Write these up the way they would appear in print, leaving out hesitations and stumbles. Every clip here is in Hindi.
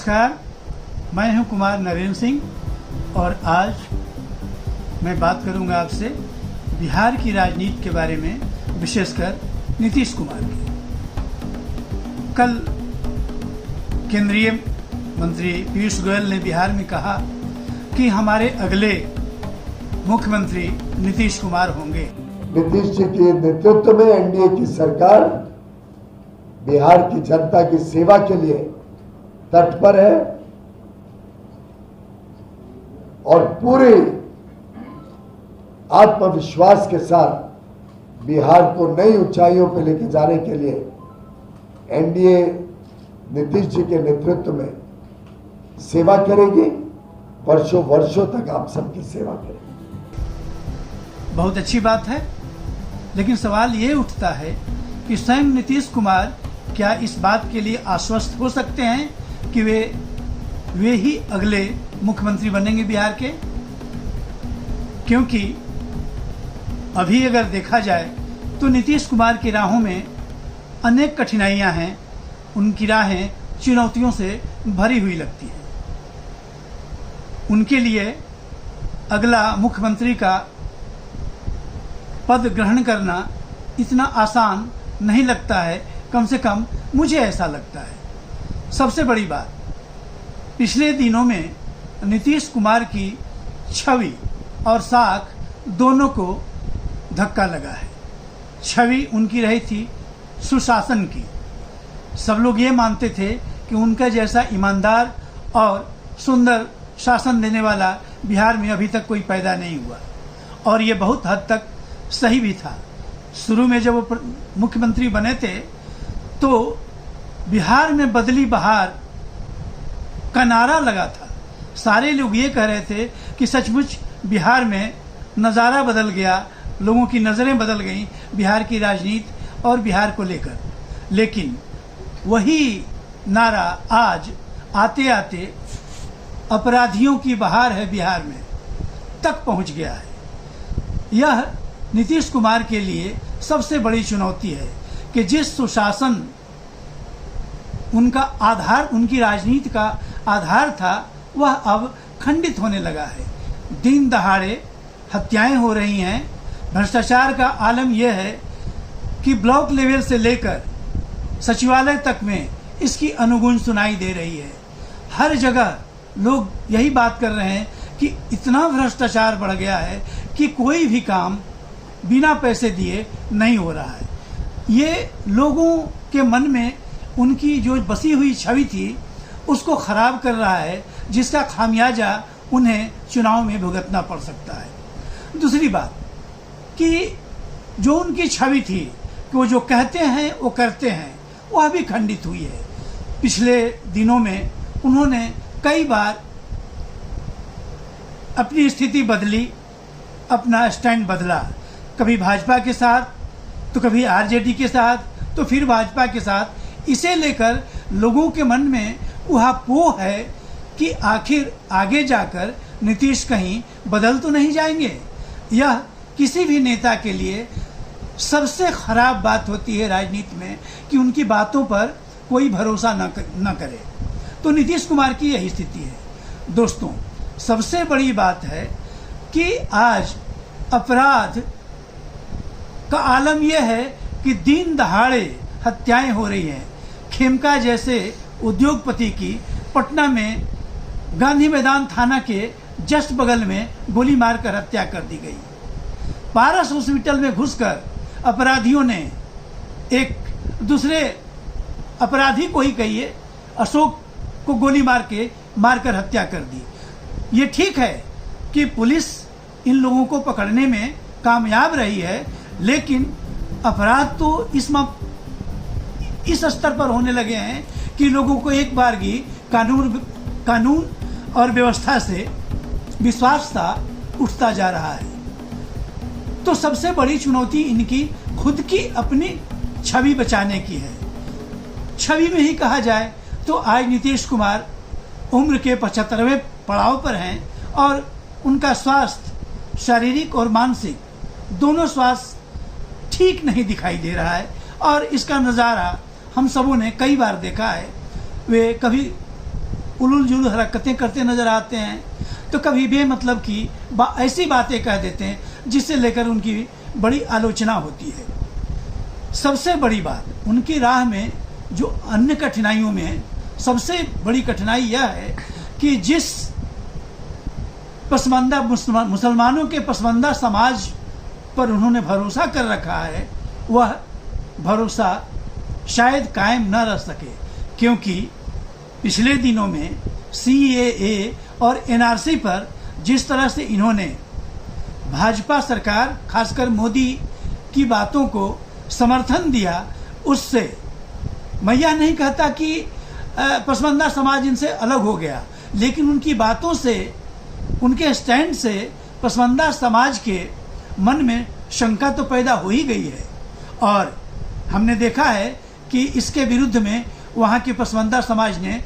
नमस्कार, मैं हूं कुमार नरेंद्र सिंह और आज मैं बात करूंगा आपसे बिहार की राजनीति के बारे में, विशेषकर नीतीश कुमार की। कल केंद्रीय मंत्री पीयूष गोयल ने बिहार में कहा कि हमारे अगले मुख्यमंत्री नीतीश कुमार होंगे। नीतीश जी के नेतृत्व में एनडीए की सरकार बिहार की जनता की सेवा के लिए तत्पर है और पूरे आत्मविश्वास के साथ बिहार को नई ऊंचाइयों पर लेके जाने के लिए एनडीए नीतीश जी के नेतृत्व में सेवा करेगी, वर्षों वर्षों तक आप सबकी सेवा करेगी। बहुत अच्छी बात है, लेकिन सवाल ये उठता है कि स्वयं नीतीश कुमार क्या इस बात के लिए आश्वस्त हो सकते हैं कि वे ही अगले मुख्यमंत्री बनेंगे बिहार के? क्योंकि अभी अगर देखा जाए तो नीतीश कुमार की राहों में अनेक कठिनाइयां हैं, उनकी राहें चुनौतियों से भरी हुई लगती हैं। उनके लिए अगला मुख्यमंत्री का पद ग्रहण करना इतना आसान नहीं लगता है, कम से कम मुझे ऐसा लगता है। सबसे बड़ी बात, पिछले दिनों में नीतीश कुमार की छवि और साख दोनों को धक्का लगा है। छवि उनकी रही थी सुशासन की। सब लोग ये मानते थे कि उनका जैसा ईमानदार और सुंदर शासन देने वाला बिहार में अभी तक कोई पैदा नहीं हुआ, और ये बहुत हद तक सही भी था। शुरू में जब वो मुख्यमंत्री बने थे तो बिहार में बदली बहार का नारा लगा था। सारे लोग ये कह रहे थे कि सचमुच बिहार में नज़ारा बदल गया, लोगों की नज़रें बदल गईं बिहार की राजनीति और बिहार को लेकर। लेकिन वही नारा आज आते आते अपराधियों की बहार है बिहार में तक पहुंच गया है। यह नीतीश कुमार के लिए सबसे बड़ी चुनौती है कि जिस सुशासन उनका आधार, उनकी राजनीति का आधार था, वह अब खंडित होने लगा है। दिन दहाड़े हत्याएं हो रही हैं। भ्रष्टाचार का आलम यह है कि ब्लॉक लेवल से लेकर सचिवालय तक में इसकी अनुगूंज सुनाई दे रही है। हर जगह लोग यही बात कर रहे हैं कि इतना भ्रष्टाचार बढ़ गया है कि कोई भी काम बिना पैसे दिए नहीं हो रहा है। ये लोगों के मन में उनकी जो बसी हुई छवि थी उसको खराब कर रहा है, जिसका खामियाजा उन्हें चुनाव में भुगतना पड़ सकता है। दूसरी बात कि जो उनकी छवि थी कि वो जो कहते हैं वो करते हैं, वह भी खंडित हुई है। पिछले दिनों में उन्होंने कई बार अपनी स्थिति बदली, अपना स्टैंड बदला, कभी भाजपा के साथ तो कभी आरजेडी के साथ तो फिर भाजपा के साथ। इसे लेकर लोगों के मन में ऊहापोह है कि आखिर आगे जाकर नीतीश कहीं बदल तो नहीं जाएंगे। यह किसी भी नेता के लिए सबसे खराब बात होती है राजनीति में कि उनकी बातों पर कोई भरोसा न करे। तो नीतीश कुमार की यही स्थिति है। दोस्तों, सबसे बड़ी बात है कि आज अपराध का आलम यह है कि दिन दहाड़े हत्याएं हो रही हैं। खेमका जैसे उद्योगपति की पटना में गांधी मैदान थाना के जस्ट बगल में गोली मारकर हत्या कर दी गई। पारस हॉस्पिटल में घुसकर अपराधियों ने एक दूसरे अपराधी को ही कहिए, अशोक को गोली मारकर हत्या कर दी। ये ठीक है कि पुलिस इन लोगों को पकड़ने में कामयाब रही है, लेकिन अपराध तो इस स्तर पर होने लगे हैं कि लोगों को एक बार ही कानून और व्यवस्था से विश्वास सा उठता जा रहा है। तो सबसे बड़ी चुनौती इनकी खुद की अपनी छवि बचाने की है। छवि में ही कहा जाए तो आज नीतीश कुमार उम्र के 75वें पड़ाव पर हैं और उनका स्वास्थ्य, शारीरिक और मानसिक दोनों स्वास्थ्य ठीक नहीं दिखाई दे रहा है। और इसका नज़ारा हम सबों ने कई बार देखा है। वे कभी उलूल जुलूल हरकतें करते नजर आते हैं, तो कभी बेमतलब की ऐसी बातें कह देते हैं जिससे लेकर उनकी बड़ी आलोचना होती है। सबसे बड़ी बात, उनकी राह में जो अन्य कठिनाइयों में सबसे बड़ी कठिनाई यह है कि जिस पसमानदा मुसलमानों के पसमानदा समाज पर उन्होंने भरोसा कर रखा है, वह भरोसा शायद कायम न रह सके, क्योंकि पिछले दिनों में CAA और NRC पर जिस तरह से इन्होंने भाजपा सरकार, खासकर मोदी की बातों को समर्थन दिया, उससे मैं यह नहीं कहता कि पसमानदा समाज इनसे अलग हो गया, लेकिन उनकी बातों से, उनके स्टैंड से पसमानदा समाज के मन में शंका तो पैदा हो ही गई है। और हमने देखा है कि इसके विरुद्ध में वहाँ के पसमानदा समाज ने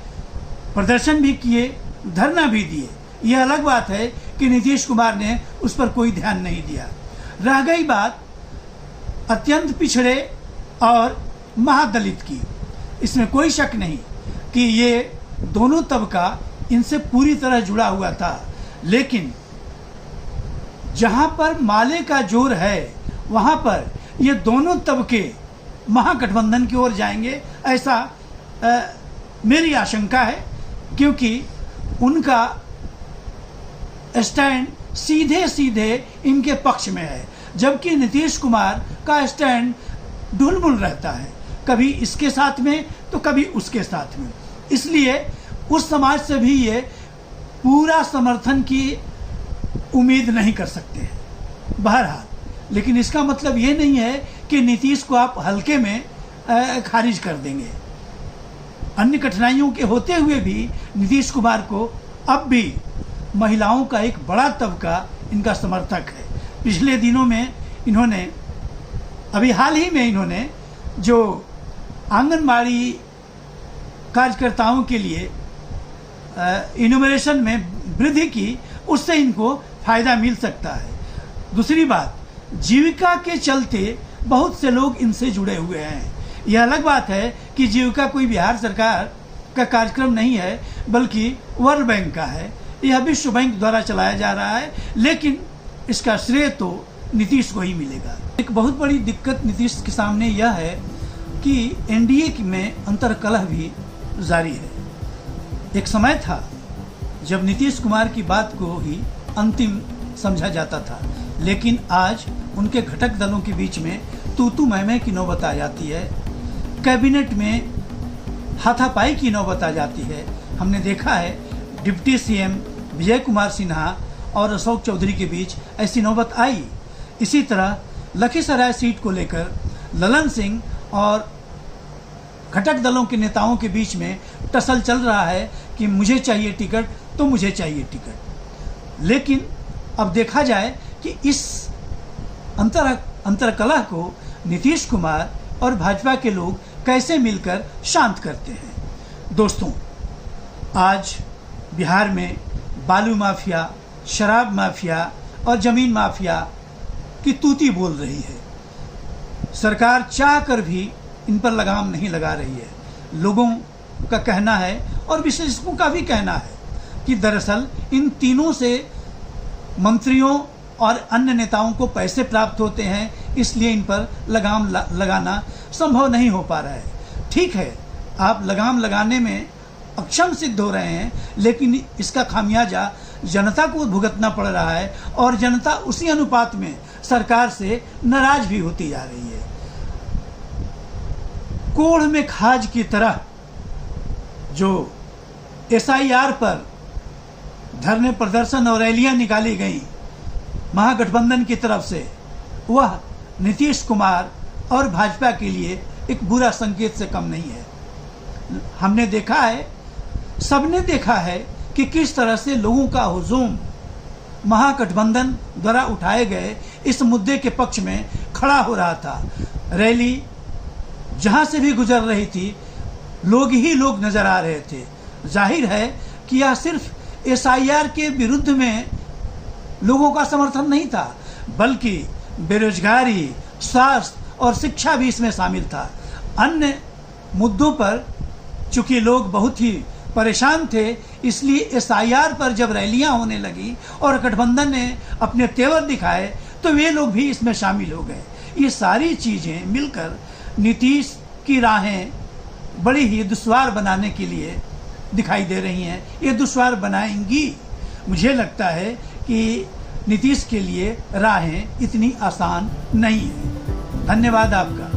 प्रदर्शन भी किए, धरना भी दिए। यह अलग बात है कि नीतीश कुमार ने उस पर कोई ध्यान नहीं दिया। रह गई बात अत्यंत पिछड़े और महादलित की, इसमें कोई शक नहीं कि ये दोनों तबका इनसे पूरी तरह जुड़ा हुआ था, लेकिन जहां पर माले का जोर है वहां पर ये दोनों तबके महागठबंधन की ओर जाएंगे, ऐसा मेरी आशंका है, क्योंकि उनका स्टैंड सीधे सीधे इनके पक्ष में है, जबकि नीतीश कुमार का स्टैंड ढुलमुल रहता है, कभी इसके साथ में तो कभी उसके साथ में। इसलिए उस समाज से भी ये पूरा समर्थन की उम्मीद नहीं कर सकते हैं। बहरहाल, लेकिन इसका मतलब ये नहीं है कि नीतीश को आप हल्के में खारिज कर देंगे। अन्य कठिनाइयों के होते हुए भी नीतीश कुमार को अब भी महिलाओं का एक बड़ा तबका इनका समर्थक है। पिछले दिनों में इन्होंने, अभी हाल ही में इन्होंने जो आंगनबाड़ी कार्यकर्ताओं के लिए इन्यूमरेशन में वृद्धि की, उससे इनको फायदा मिल सकता है। दूसरी बात, जीविका के चलते बहुत से लोग इनसे जुड़े हुए हैं। यह अलग बात है कि जीविका कोई बिहार सरकार का कार्यक्रम नहीं है, बल्कि वर्ल्ड बैंक का है। यह विश्व बैंक द्वारा चलाया जा रहा है, लेकिन इसका श्रेय तो नीतीश को ही मिलेगा। एक बहुत बड़ी दिक्कत नीतीश के सामने यह है कि NDA में अंतर्कलह भी जारी है। एक समय था जब नीतीश कुमार की बात को ही अंतिम समझा जाता था, लेकिन आज उनके घटक दलों के बीच में तू मैं की नौबत आ जाती है, कैबिनेट में हाथापाई की नौबत आ जाती है। हमने देखा है डिप्टी CM विजय कुमार सिन्हा और अशोक चौधरी के बीच ऐसी नौबत आई। इसी तरह लखीसराय सीट को लेकर ललन सिंह और घटक दलों के नेताओं के बीच में टसल चल रहा है कि मुझे चाहिए टिकट तो मुझे चाहिए टिकट। लेकिन अब देखा जाए कि इस अंतरकलह को नीतीश कुमार और भाजपा के लोग कैसे मिलकर शांत करते हैं। दोस्तों, आज बिहार में बालू माफिया, शराब माफिया और जमीन माफिया की तूती बोल रही है। सरकार चाह कर भी इन पर लगाम नहीं लगा रही है। लोगों का कहना है और विशेषज्ञों का भी कहना है कि दरअसल इन तीनों से मंत्रियों और अन्य नेताओं को पैसे प्राप्त होते हैं, इसलिए इन पर लगाम लगाना संभव नहीं हो पा रहा है। ठीक है, आप लगाम लगाने में अक्षम सिद्ध हो रहे हैं, लेकिन इसका खामियाजा जनता को भुगतना पड़ रहा है और जनता उसी अनुपात में सरकार से नाराज भी होती जा रही है। कोढ़ में खाज की तरह जो SIR पर धरने, प्रदर्शन और रैलियां निकाली गई महागठबंधन की तरफ से, वह नीतीश कुमार और भाजपा के लिए एक बुरा संकेत से कम नहीं है। हमने देखा है, सबने देखा है कि किस तरह से लोगों का हुजूम महागठबंधन द्वारा उठाए गए इस मुद्दे के पक्ष में खड़ा हो रहा था। रैली जहां से भी गुजर रही थी, लोग ही लोग नजर आ रहे थे। जाहिर है कि यह सिर्फ SIR के विरुद्ध में लोगों का समर्थन नहीं था, बल्कि बेरोजगारी, स्वास्थ्य और शिक्षा भी इसमें शामिल था। अन्य मुद्दों पर चूंकि लोग बहुत ही परेशान थे, इसलिए एसआईआर पर जब रैलियां होने लगी और गठबंधन ने अपने तेवर दिखाए तो वे लोग भी इसमें शामिल हो गए। ये सारी चीज़ें मिलकर नीतीश की राहें बड़ी ही दुश्वार बनाने के लिए दिखाई दे रही हैं। ये दुश्वार बनाएंगी। मुझे लगता है कि नीतीश के लिए राहें इतनी आसान नहीं है। धन्यवाद आपका।